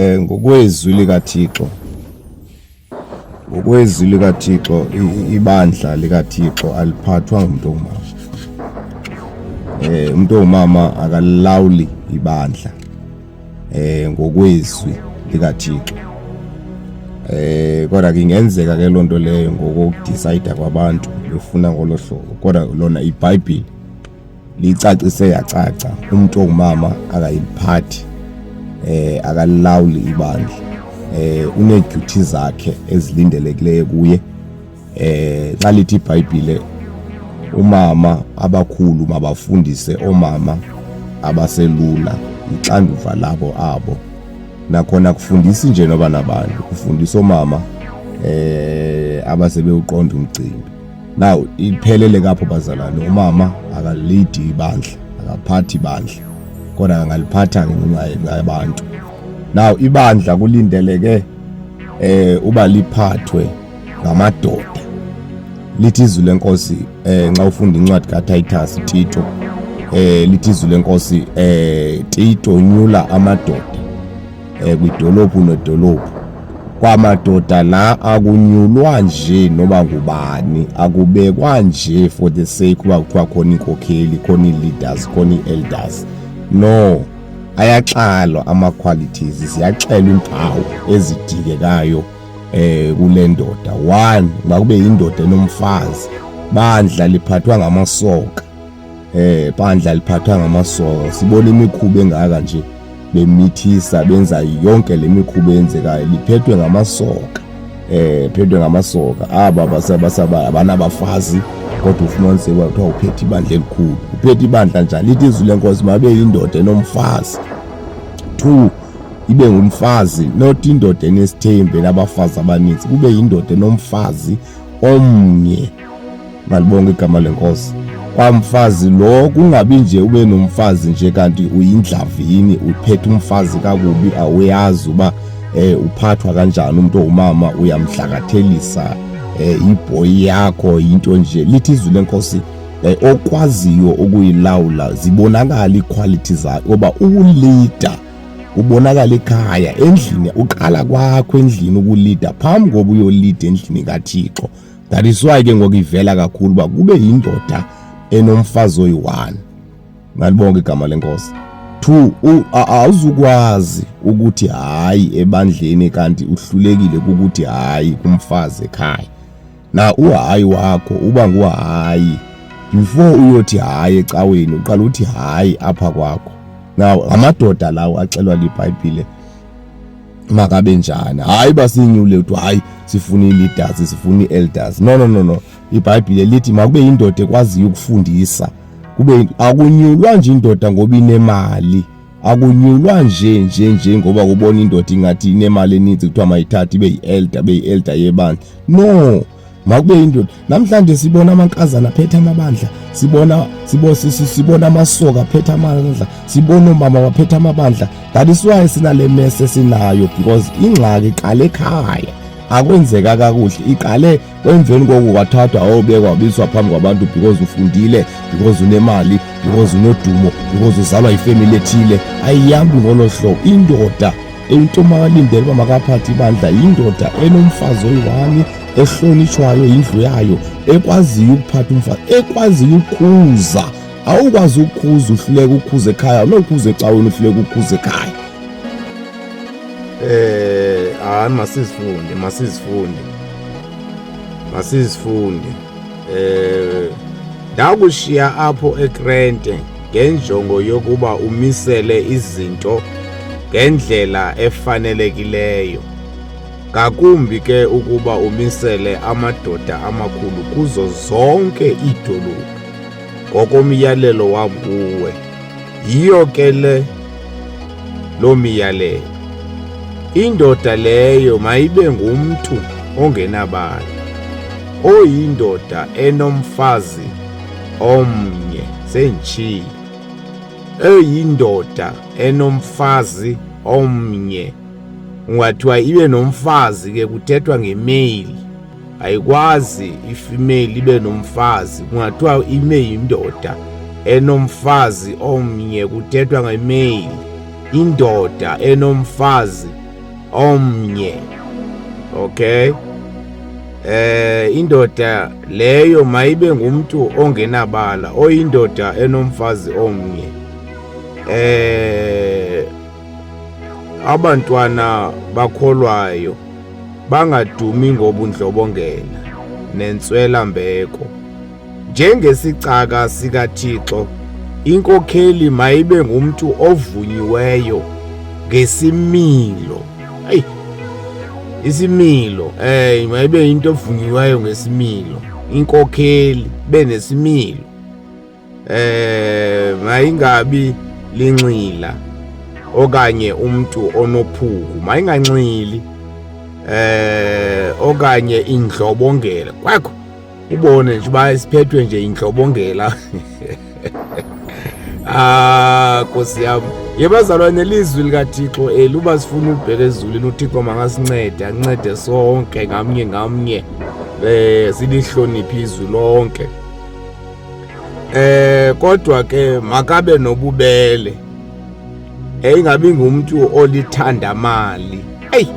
Ngokwezwi likaThixo, ibandla likaThixo aliphathwa ngumuntu ongumama. Umuntu ongumama akalawuli ibandla ngokwezwi likaThixo. Kodwa kungenzeka ke lonto leyo ngokudecide kwabantu befuna ngolohlobo, kodwa lona iBhayibheli licacise yacaca umuntu ongumama akayiphathi akalawuli ibandla. Une-duty zakhe ezilindelekileyo kuye. Xa lithi iBhayibheli umama abakhulu mabafundise omama abaselula ixanduva labo abo. Nakhona kufundisi nje noba nabantu, kufundisa omama abasebewuqonda umcimbi. Now iphelele kapho bazalwane, umama akalidi ibandla, akaphathi ibandla, kodwa angaliphatha ngabantu. Now ibandla kulindeleke uba liphathwe ngamadoda. Lithi izwi lenkosi nxa ufunda incwadi kaTitus Tito, lithi izwi lenkosi Tito nyula amadoda kwidolophu nedolophu. Kwamadoda la akunyulwa nje noba ngubani, akubekwa nje for the sake uba kuthiwa khona inkokheli, khona ii-leaders, khona ii-elders. No, ayaxalwa ama-qualities, ziyaxelwa impawu ezidingekayo kule ndoda. 1, makube yindoda enomfazi. Bandla liphathwa ngamasoka. Bandla liphathwa ngamasoka. Sibona imikhuba engaka nje bemithisa benza yonke le mikhuba eyenzekayo, liphethwe ngamasoka. Phethwe ngamasoka. Aba basaba abanabafazi kodwa ufumanise kuthiwa uphethe ibandla elikhulu. Uphethe ibandla njani? Lithi izwi lenkosi mabe yindoda enomfazi. 2, ibe ngumfazi, not indoda enesithembe nabafazi abaninzi, kube yindoda enomfazi omnye. Malibonke igama lenkosi. Kwamfazi lo kungabi nje ube nomfazi nje kanti uyindlavini, uphethe umfazi kakubi, awuyazi uba uphathwa kanjani umuntu ongumama, uyamhlakathelisa iboy yakho into nje. Lithi izwi lenkosi okwaziyo ukuyilawula, zibonakala iquality zakhe, oba uleader ubonakala ekhaya endlini, uqala kwakho endlini ukulida phambi koba uyolida endlini kaThixo. That is why ke ngokuvela kakhulu uba kube yindoda enomfazi oyi-1. Malibonke igama lenkosi. 2, awuzukwazi ukuthi hayi ebandleni kanti uhlulekile ukuthi hayi kumfazi ekhaya. Na uhayi wakho uba nguhayi before uyothi hayi ecaweni, uqala uthi hayi apha kwakho. Now amadoda lawo axelwa liBhayibheli makabe njani. Hayi basinyule uthi hayi sifuna ii-leaders, sifuna ii-elders. No. iBhayibheli lithi makube yindoda ekwaziyo ukufundisa. Kube akunyulwa nje indoda ngoba inemali, akunyulwa nje ngoba kubona indoda ingathi inemali eninzi kuthiwa mayithathe ibe yi-elder yebandla. No, makube yindoda. Namhlanje sibona amankazana aphethe amabandla, sibona amasoka aphethe amabandla, sibona omama baphethe amabandla. That is why sinale mess sinayo, because ingxaki iqale ekhaya. Akwenzeka kakuhle, iqale emveni kokuba wathathwa awobekwa wabiswa phambi kwabantu because ufundile, because unemali, because unodumo, because uzalwa yifamily ethile. Ayihambi ngolo hlobo. Indoda eyintomalindele uba makaphathe ibandla yindoda enomfazi oyi-1, ehlonitshwayo yindlu yayo, ekwaziyo ukuphatha umfazi, ekwaziyo ukukhuza. Awukwazi ukukhuza uhluleka ukukhuza ekhaya, unokukhuza ecaweni uhluleka ukukhuza ekhaya. Masizifunde. Ndakushiya apho eKrente ngenjongo yokuba umisele izinto ngendlela efanelekileyo, ngakumbi ke ukuba umisele amadoda amakhulu kuzo zonke iidolophu ngokomyalelo wam kuwe. Yiyo ke lo miyalelo. Indoda leyo mayibe ngumntu ongenabali, oyindoda enomfazi omnye, sentshiye, eyindoda enomfazi omnye. Ungathiwa ibe nomfazi ke kuthethwa ngemale, ayikwazi ifemale ibe nomfazi. Kungathiwa ime yindoda enomfazi omnye kuthethwa ngemale. Indoda enomfazi omnye. Okay, indoda leyo mayibe ngumuntu ongenabala, oyindoda enomfazi omnye. Abantwana bakholwayo bangadumi ngobundlobongela nentswelambeko. Njengesicaka sikaThixo, inkokheli mayibe ngumuntu ovunyiweyo ngesimilo. Hayi, isimilo mayibe into ovunyiweyo ngesimilo. Inkokheli benesimilo. Mayingabi linxila okanye umuntu onophuku, mayinganxili okanye indlobongela. Kwakho ubone nje uba isiphethwe nje indlobongela. Nkosi yami, yebazalwane, ilizwi likaThixo uba sifuna ukubheka ezulwini, uThixo makasincede, ancede sonke ngamnye ngamnye, silihloniphe izwi lonke. Kodwa ke makabe nobubele, ingabi ngumntu olithandamali. Eyi,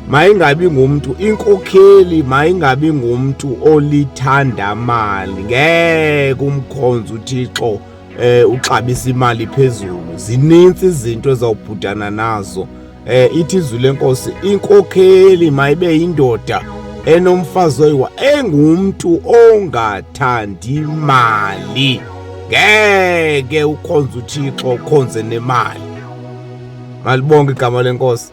mayingabi ngumntu, inkokheli mayingabi ngumntu olithandamali. Ngeke umkhonza uThixo uxabisa imali phezulu. Zinintsi izinto ezawubhudana nazo. Ithi izwi lenkosi, inkokheli mayibe yindoda enomfazi oyiwa, engumntu ongathandi mali. Ngeke ukhonza uThixo ukhonze nemali. Malibonke igama lenkosi.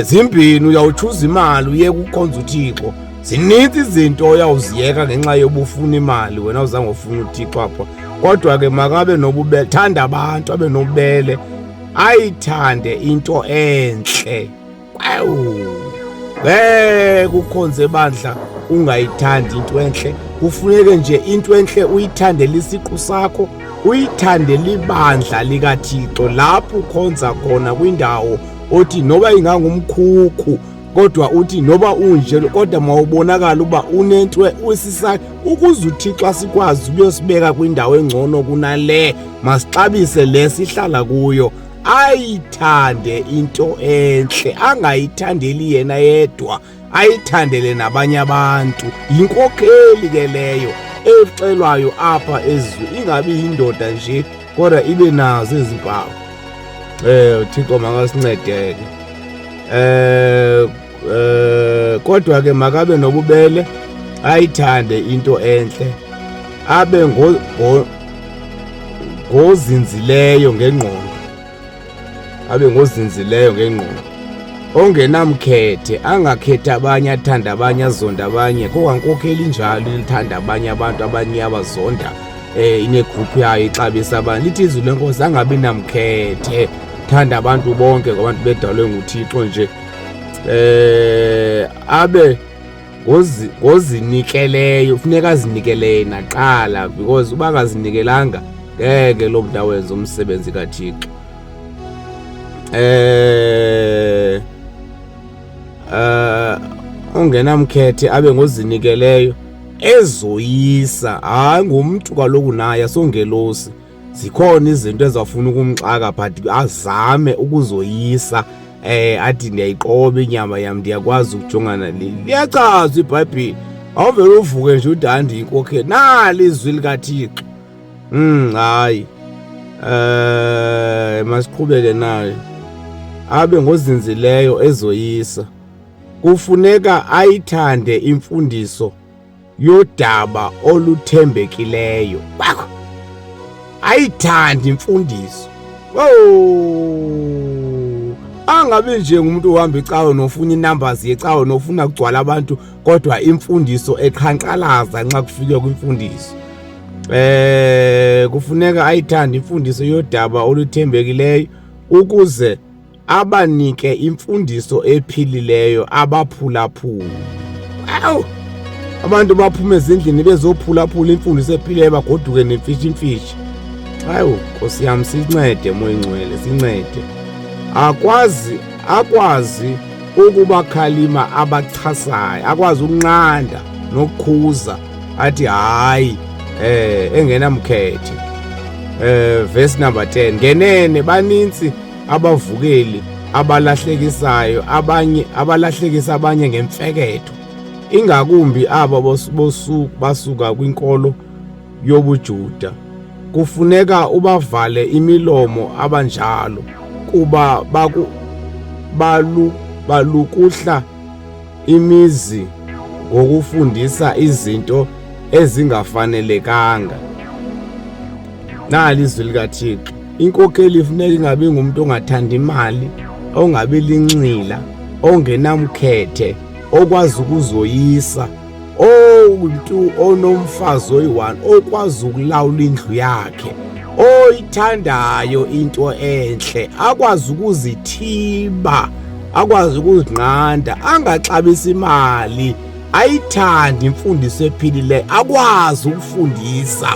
Zimbini, uyawutshuza imali uyeke ukhonza uThixo. Zininzi izinto oyawuziyeka ngenxa yobufuna imali wena uzange ufuna uThixo apha. Kodwa ke makabe nobubele, thanda abantu, abe nobubele, ayithande into entle. Ngeke ukhonze ebandla ungayithandi into entle. Kufuneke nje into entle uyithandele isiqu sakho, uyithandele ibandla likaThixo lapho ukhonza khona, kwindawo othi noba ingangumkhukhu, kodwa uthi noba unje kodwa mawubonakala uba unento usisa, ukuze uThixo sikwazi uyosibeka kwindawo engcono kunale, masixabise le sihlala kuyo. Ayithande into entle, angayithandeli yena yedwa, ayithandele nabanye abantu. Yinkokheli ke leyo ecelwayo apha ezwi, ingabi yindoda nje kodwa ibe nazo ezi mpawu. uThixo makasincede ke. Kodwa ke makabe nobubele, ayithande into entle, abe ngozinzileyo ngengqondo, abe ngozinzileyo ngengqondo, ongenamkhethe, angakhethi abanye, athanda abanye, azonda abanye. Kokwankokheli njalo ilithanda abanye abantu, abanye abazonda, inegruphu yayo ixabisa abantu. Lithi izwi lenkosi, angabi namkhethe, thanda abantu bonke, ngabantu bedalwe nguThixo nje. Abe ngozinikeleyo, funeka azinikele yena qala, because uba akazinikelanga ngeke lo mntu awenze umsebenzi kaThixo. Ongenamkhethe, abe ngozinikeleyo, ezoyisa. Hayi, ngumntu kaloku naye asongelosi, zikhona izinto ezafuna ukumxaka but azame ukuzoyisa. Athi ndiyayiqoba inyama yam, ndiyakwazi ukujongana liyachaza iBhayibhile. Awuvele uvuke nje uthi andiyinkokheli, nali izwi likaThixo. Hayi, masiqhubeke nayo. Abe ngozinzileyo, ezoyisa. Kufuneka ayithande imfundiso yodaba oluthembekileyo. Ayithande imfundiso. Angabi nje ngumuntu ohamba ecawe nofuna inumbers yecawe nofuna kugcwala abantu, kodwa imfundiso eqhankqalaza nxa kufike kwimfundiso. Kufuneka ayithande imfundiso yodaba oluthembekileyo ukuze abanike imfundiso ephilileyo abaphulaphuli. Abantu baphume ezindlini bezophulaphula imfundiso ephilileyo, bagoduke nemfishi. Hayi, Nkosi yami, sincede moya ngcwele, sincede. Akwazi ukubakhalima abachasayo, akwazi ukunqanda nokukhuza, athi hayi, engenamkhethe. Verse number 10, ngenene banintsi abavukeli abalahlekisayo, abalahlekisa abanye ngemfeketho, ingakumbi aba basuka kwinkolo yobuJuda. Kufuneka ubavale imilomo abanjalo kuba balukuhla imizi ngokufundisa izinto ezingafanelekanga. Nali izwi likaThixo. Inkokeli ifuneka ingabi ngumuntu ongathanda imali, ongabi lincila, ongenamkhethe, okwazi ukuzoyisa, umuntu onomfazi oyi-1, okwazi ukulawula indlu yakhe, oyithandayo into enhle, akwazi ukuzithiba, akwazi ukuzinqanda, angaxabisi imali, ayithande imfundiso ephilileyo, akwazi ukufundisa,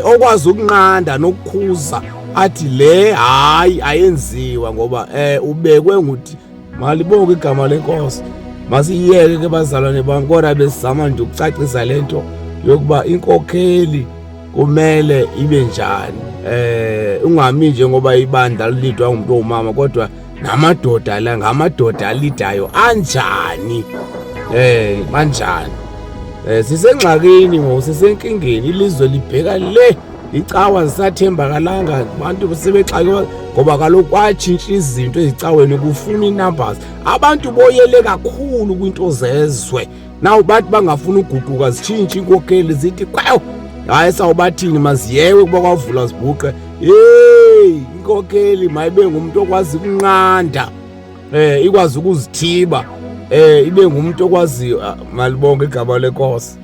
okwazi ukunqanda nokukhuza, athi le hayi ayenziwa ngoba ubekwe nguthi. Malibonke igama lenkosi. Masiyeke ke bazalwane bami, kodwa besizama nje ukucacisa lento yokuba inkokheli kumele ibe njani. Ungami nje ngoba ibandla lidwa ngumuntu ongumama, kodwa namadoda la ngamadoda alidayo anjani, kanjani. Sisengxakini ngoba sisenkingeni, ilizwe libheka le icawa zisathembakalanga, abantu sebexake ngoba kaloku kwatshintsha izinto ezicaweni, kufuna i-numbers. Abantu boyele kakhulu kwinto zezwe. Naw bathi bangafuna uguquka zitshintshe inkokheli zithi kwayo hayi sawubathini maziyewe kuba kwavula zibhuqe. Inkokheli mayibe ngumuntu okwazi ukunqanda, ikwazi ukuzithiba, ibe ngumuntu okwazi. Malibonke igama lenkosi.